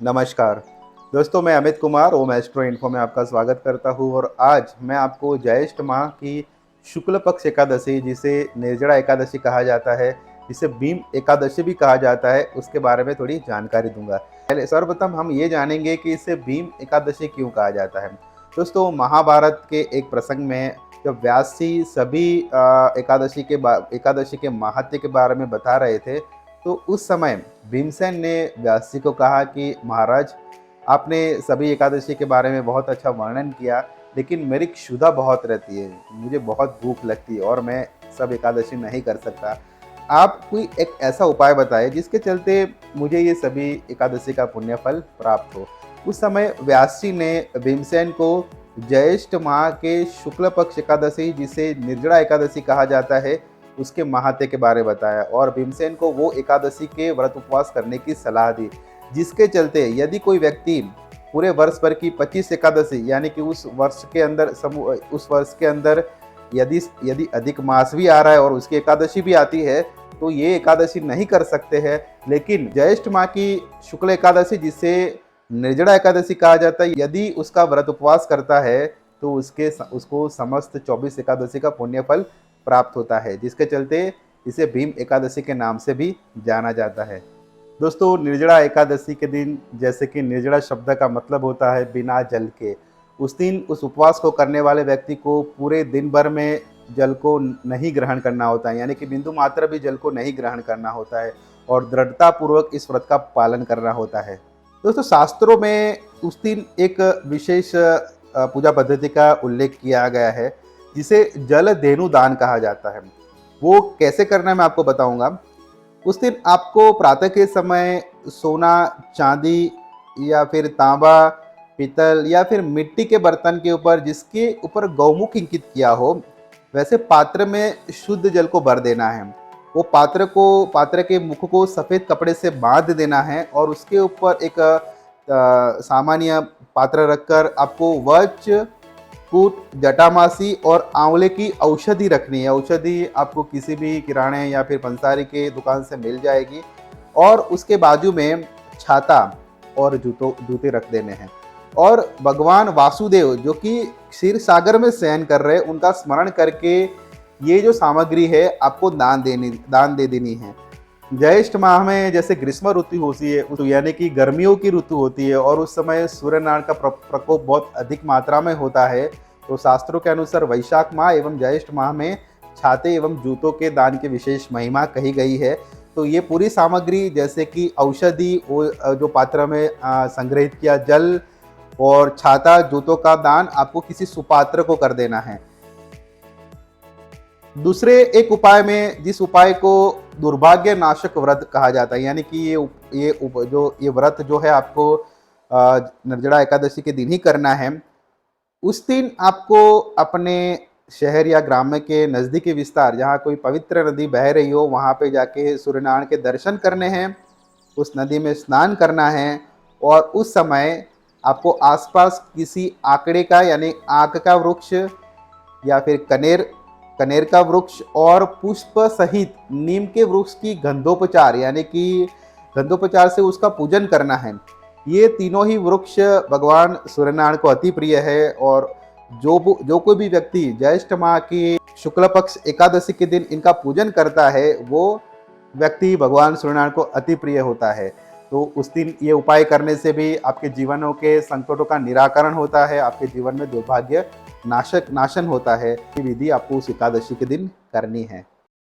नमस्कार दोस्तों, मैं अमित कुमार ओम एस्ट्रो इन्फो में आपका स्वागत करता हूँ। और आज मैं आपको ज्येष्ठ माह की शुक्ल पक्ष एकादशी, जिसे निर्जला एकादशी कहा जाता है, जिसे भीम एकादशी भी कहा जाता है, उसके बारे में थोड़ी जानकारी दूंगा। पहले सर्वप्रथम हम ये जानेंगे कि इसे भीम एकादशी क्यों कहा जाता है। दोस्तों, महाभारत के एक प्रसंग में जब व्यास जी सभी एकादशी के महात्म्य के बारे में बता रहे थे, तो उस समय भीमसेन ने व्यास जी को कहा कि महाराज, आपने सभी एकादशी के बारे में बहुत अच्छा वर्णन किया, लेकिन मेरी क्षुधा बहुत रहती है, मुझे बहुत भूख लगती है और मैं सब एकादशी नहीं कर सकता। आप कोई एक ऐसा उपाय बताएं जिसके चलते मुझे ये सभी एकादशी का पुण्य फल प्राप्त हो। उस समय व्यास जी ने भीमसेन को ज्येष्ठ माह के शुक्ल पक्ष एकादशी, जिसे निर्जला एकादशी कहा जाता है, उसके महात्म्य के बारे में बताया और भीमसेन को वो एकादशी के व्रत उपवास करने की सलाह दी, जिसके चलते यदि कोई व्यक्ति पूरे वर्ष भर की 25 एकादशी, यानी कि उस वर्ष के अंदर यदि यदि अधिक मास भी आ रहा है और उसकी एकादशी भी आती है, तो ये एकादशी नहीं कर सकते हैं। लेकिन ज्येष्ठ माह की शुक्ल एकादशी, जिसे निर्जला एकादशी कहा जाता है, यदि उसका व्रत उपवास करता है तो उसको समस्त 24 एकादशी का पुण्य फल प्राप्त होता है, जिसके चलते इसे भीम एकादशी के नाम से भी जाना जाता है। दोस्तों, निर्जला एकादशी के दिन, जैसे कि निर्जला शब्द का मतलब होता है बिना जल के, उस दिन उस उपवास को करने वाले व्यक्ति को पूरे दिन भर में जल को नहीं ग्रहण करना होता है, यानी कि बिंदु मात्र भी जल को नहीं ग्रहण करना होता है और दृढ़ता पूर्वक इस व्रत का पालन करना होता है। दोस्तों, शास्त्रों में उस दिन एक विशेष पूजा पद्धति का उल्लेख किया गया है, जिसे जल धेनु दान कहा जाता है। वो कैसे करना है मैं आपको बताऊंगा। उस दिन आपको प्रातः के समय सोना, चांदी या फिर तांबा, पीतल या फिर मिट्टी के बर्तन के ऊपर, जिसके ऊपर गौमुख अंकित किया हो, वैसे पात्र में शुद्ध जल को भर देना है। वो पात्र के मुख को सफ़ेद कपड़े से बांध देना है और उसके ऊपर एक सामान्य पात्र रखकर आपको वच, कूट, जटामासी और आंवले की औषधि रखनी है। औषधि आपको किसी भी किराने या फिर पंसारी के दुकान से मिल जाएगी। और उसके बाजू में छाता और जूते रख देने हैं। और भगवान वासुदेव, जो कि क्षीर सागर में शयन कर रहे हैं, उनका स्मरण करके ये जो सामग्री है आपको दान दे देनी है। ज्येष्ठ माह में जैसे ग्रीष्म ऋतु होती है, यानी कि गर्मियों की ऋतु होती है, और उस समय सूर्यनारायण का प्रकोप बहुत अधिक मात्रा में होता है। तो शास्त्रों के अनुसार वैशाख माह एवं ज्येष्ठ माह में छाते एवं जूतों के दान की विशेष महिमा कही गई है। तो ये पूरी सामग्री, जैसे कि औषधि, जो पात्र में संग्रहित किया जल और छाता, जूतों का दान आपको किसी सुपात्र को कर देना है। दूसरे एक उपाय में, जिस उपाय को दुर्भाग्य नाशक व्रत कहा जाता है, यानी कि ये व्रत जो है आपको निर्जला एकादशी के दिन ही करना है। उस दिन आपको अपने शहर या ग्राम के नज़दीकी विस्तार, जहाँ कोई पवित्र नदी बह रही हो, वहाँ पे जाके सूर्यनारायण के दर्शन करने हैं, उस नदी में स्नान करना है। और उस समय आपको आसपास किसी आकड़े का, यानी आक का वृक्ष या फिर कनेर का वृक्ष और पुष्प सहित नीम के वृक्ष की गंधोपचार, यानी कि गंधोपचार से उसका पूजन करना है। ये तीनों ही वृक्ष भगवान सूर्यनारायण को अति प्रिय है। और जो कोई भी व्यक्ति ज्येष्ठ माह की शुक्ल पक्ष एकादशी के दिन इनका पूजन करता है, वो व्यक्ति भगवान सूर्यनारायण को अति प्रिय होता है। तो उस दिन ये उपाय करने से भी आपके जीवनों के संकटों का निराकरण होता है, आपके जीवन में दुर्भाग्य नाशन होता है। ये विधि आपको उस एकादशी के दिन करनी है।